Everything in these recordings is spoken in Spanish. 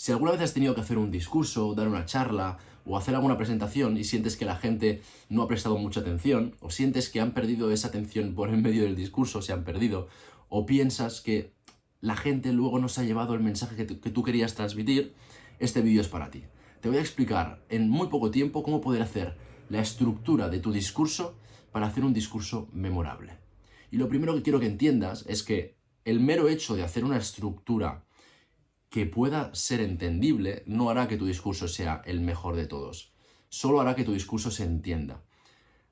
Si alguna vez has tenido que hacer un discurso, dar una charla o hacer alguna presentación y sientes que la gente no ha prestado mucha atención, o sientes que han perdido esa atención por en medio del discurso, se han perdido, o piensas que la gente luego no se ha llevado el mensaje que tú querías transmitir, este vídeo es para ti. Te voy a explicar en muy poco tiempo cómo poder hacer la estructura de tu discurso para hacer un discurso memorable. Y lo primero que quiero que entiendas es que el mero hecho de hacer una estructura que pueda ser entendible no hará que tu discurso sea el mejor de todos. Solo hará que tu discurso se entienda.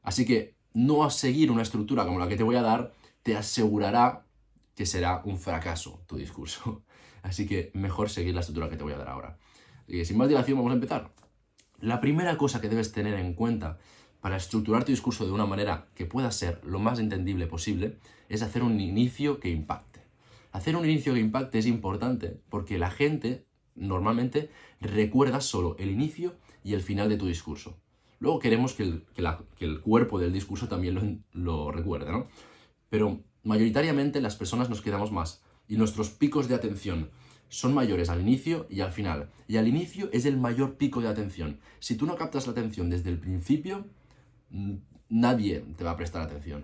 Así que no seguir una estructura como la que te voy a dar te asegurará que será un fracaso tu discurso. Así que mejor seguir la estructura que te voy a dar ahora. Y sin más dilación, vamos a empezar. La primera cosa que debes tener en cuenta para estructurar tu discurso de una manera que pueda ser lo más entendible posible es hacer un inicio que impacte. Hacer un inicio que impacte es importante porque la gente normalmente recuerda solo el inicio y el final de tu discurso. Luego queremos que el cuerpo del discurso también lo recuerde, ¿no? Pero mayoritariamente las personas nos quedamos más y nuestros picos de atención son mayores al inicio y al final. Y al inicio es el mayor pico de atención. Si tú no captas la atención desde el principio, nadie te va a prestar atención.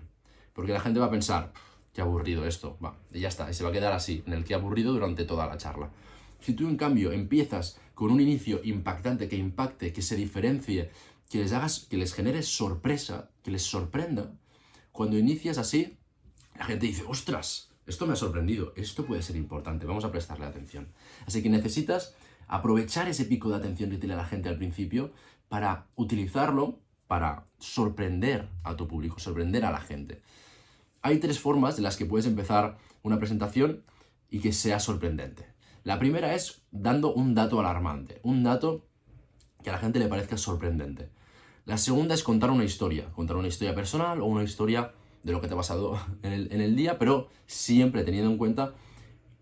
Porque la gente va a pensar, qué aburrido esto, va, y ya está, y se va a quedar así, en el qué aburrido durante toda la charla. Si tú en cambio empiezas con un inicio impactante, que impacte, que se diferencie, que les genere sorpresa, que les sorprenda, cuando inicias así, la gente dice, ostras, esto me ha sorprendido, esto puede ser importante, vamos a prestarle atención. Así que necesitas aprovechar ese pico de atención que tiene la gente al principio para utilizarlo para sorprender a tu público, sorprender a la gente. Hay tres formas de las que puedes empezar una presentación y que sea sorprendente. La primera es dando un dato alarmante, un dato que a la gente le parezca sorprendente. La segunda es contar una historia personal o una historia de lo que te ha pasado en el día, pero siempre teniendo en cuenta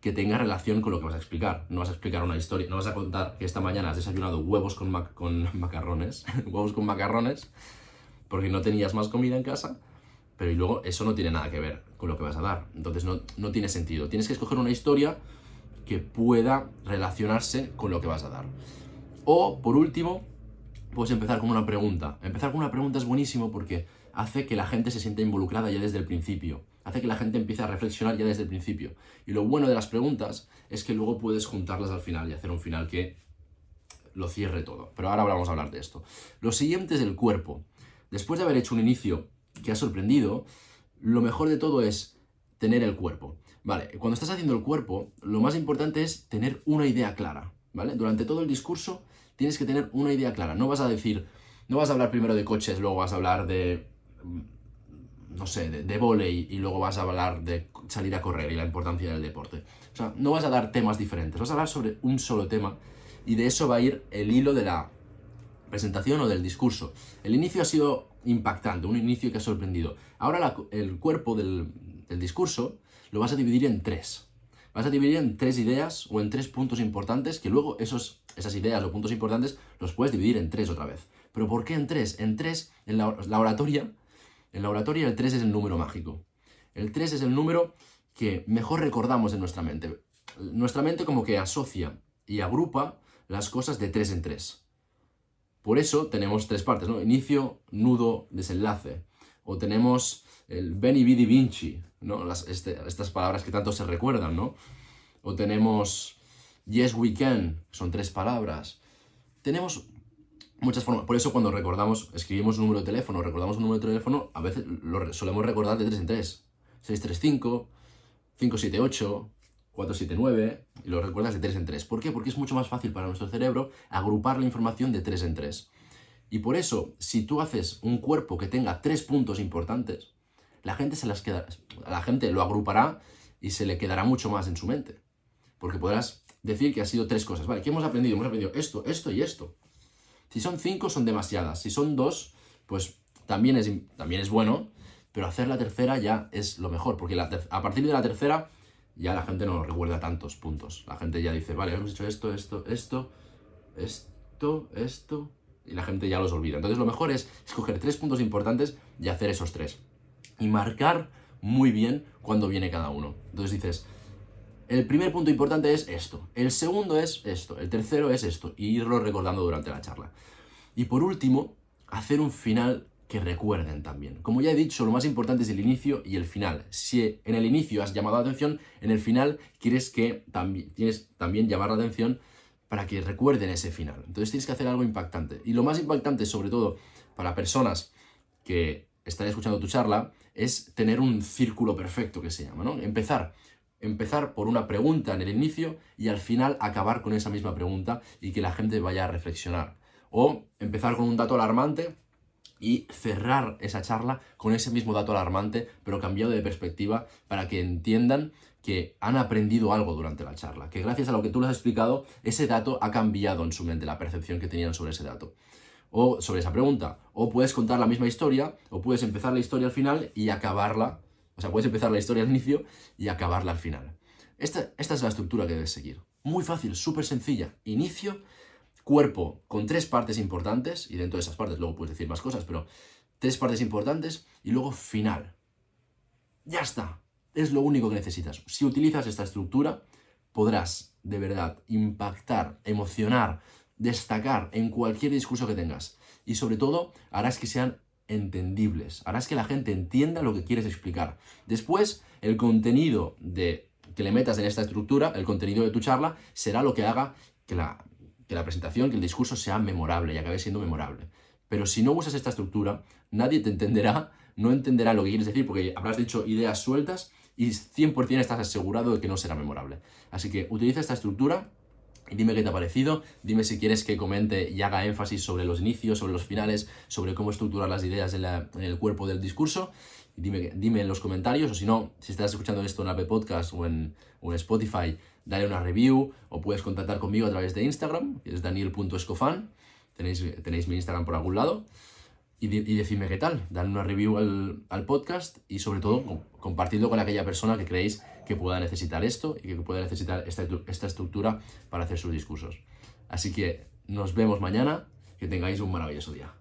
que tenga relación con lo que vas a explicar. No vas a explicar una historia, no vas a contar que esta mañana has desayunado huevos con macarrones, huevos con macarrones, porque no tenías más comida en casa, pero y luego eso no tiene nada que ver con lo que vas a dar. Entonces no tiene sentido. Tienes que escoger una historia que pueda relacionarse con lo que vas a dar. O, por último, puedes empezar con una pregunta. Empezar con una pregunta es buenísimo porque hace que la gente se sienta involucrada ya desde el principio. Hace que la gente empiece a reflexionar ya desde el principio. Y lo bueno de las preguntas es que luego puedes juntarlas al final y hacer un final que lo cierre todo. Pero ahora vamos a hablar de esto. Lo siguiente es el cuerpo. Después de haber hecho un inicio que ha sorprendido, lo mejor de todo es tener el cuerpo. Vale, cuando estás haciendo el cuerpo, lo más importante es tener una idea clara, ¿vale? Durante todo el discurso tienes que tener una idea clara. No vas a hablar primero de coches, luego vas a hablar de, no sé, de vóley y luego vas a hablar de salir a correr y la importancia del deporte. O sea, no vas a dar temas diferentes, vas a hablar sobre un solo tema y de eso va a ir el hilo de la presentación o del discurso. El inicio ha sido impactante, un inicio que ha sorprendido. Ahora el cuerpo del discurso lo vas a dividir en tres. Vas a dividir en tres ideas o en tres puntos importantes que luego esas ideas o puntos importantes los puedes dividir en tres otra vez. ¿Pero por qué en tres? En tres, en la oratoria el 3 es el número mágico. El 3 es el número que mejor recordamos en nuestra mente. Nuestra mente como que asocia y agrupa las cosas de 3 en 3. Por eso tenemos tres partes, ¿no? Inicio, nudo, desenlace. O tenemos el Veni Vidi Vinci, ¿no? Estas palabras que tanto se recuerdan, ¿no? O tenemos Yes We Can, son tres palabras. Tenemos muchas formas. Por eso cuando escribimos un número de teléfono, recordamos un número de teléfono, a veces lo solemos recordar de 3 en 3. 635, 578, 479, y lo recuerdas de 3 en 3. ¿Por qué? Porque es mucho más fácil para nuestro cerebro agrupar la información de 3 en 3. Y por eso, si tú haces un cuerpo que tenga 3 puntos importantes, la gente lo agrupará y se le quedará mucho más en su mente. Porque podrás decir que ha sido 3 cosas. Vale, ¿qué hemos aprendido? Hemos aprendido esto, esto y esto. Si son 5 son demasiadas. Si son 2, pues también es bueno, pero hacer la tercera ya es lo mejor. Porque a partir de la tercera ya la gente no recuerda tantos puntos. La gente ya dice, vale, hemos hecho esto, y la gente ya los olvida. Entonces lo mejor es escoger 3 puntos importantes y hacer esos 3. Y marcar muy bien cuándo viene cada uno. Entonces dices, El primer punto importante es esto, el segundo es esto, el tercero es esto, y irlo recordando durante la charla. Y por último, hacer un final que recuerden también. Como ya he dicho, lo más importante es el inicio y el final. Si en el inicio has llamado la atención, en el final tienes también llamar la atención para que recuerden ese final. Entonces tienes que hacer algo impactante. Y lo más impactante, sobre todo para personas que están escuchando tu charla, es tener un círculo perfecto, que se llama, ¿no? Empezar por una pregunta en el inicio y al final acabar con esa misma pregunta y que la gente vaya a reflexionar. O empezar con un dato alarmante y cerrar esa charla con ese mismo dato alarmante, pero cambiado de perspectiva, para que entiendan que han aprendido algo durante la charla, que gracias a lo que tú les has explicado, ese dato ha cambiado en su mente, la percepción que tenían sobre ese dato, o sobre esa pregunta. O puedes contar la misma historia, o puedes empezar la historia al final y acabarla, o sea, puedes empezar la historia al inicio y acabarla al final. Esta es la estructura que debes seguir. Muy fácil, súper sencilla. Inicio, cuerpo con 3 partes importantes, y dentro de esas partes luego puedes decir más cosas, pero 3 partes importantes, y luego final. Ya está. Es lo único que necesitas. Si utilizas esta estructura, podrás de verdad impactar, emocionar, destacar en cualquier discurso que tengas. Y sobre todo, harás que sean entendibles. Harás que la gente entienda lo que quieres explicar. Después, el contenido que le metas en esta estructura, el contenido de tu charla, será lo que haga que la presentación, que el discurso sea memorable y acabe siendo memorable. Pero si no usas esta estructura, nadie te entenderá, no entenderá lo que quieres decir, porque habrás dicho ideas sueltas y 100% estás asegurado de que no será memorable. Así que utiliza esta estructura y dime qué te ha parecido, dime si quieres que comente y haga énfasis sobre los inicios, sobre los finales, sobre cómo estructurar las ideas en el cuerpo del discurso. Dime en los comentarios, o si no, si estás escuchando esto en Apple Podcast o en Spotify, dale una review, o puedes contactar conmigo a través de Instagram, que es daniel.escofan, tenéis mi Instagram por algún lado, y decidme qué tal, dale una review al podcast y sobre todo compartidlo con aquella persona que creéis que pueda necesitar esto y que pueda necesitar esta estructura para hacer sus discursos. Así que nos vemos mañana, que tengáis un maravilloso día.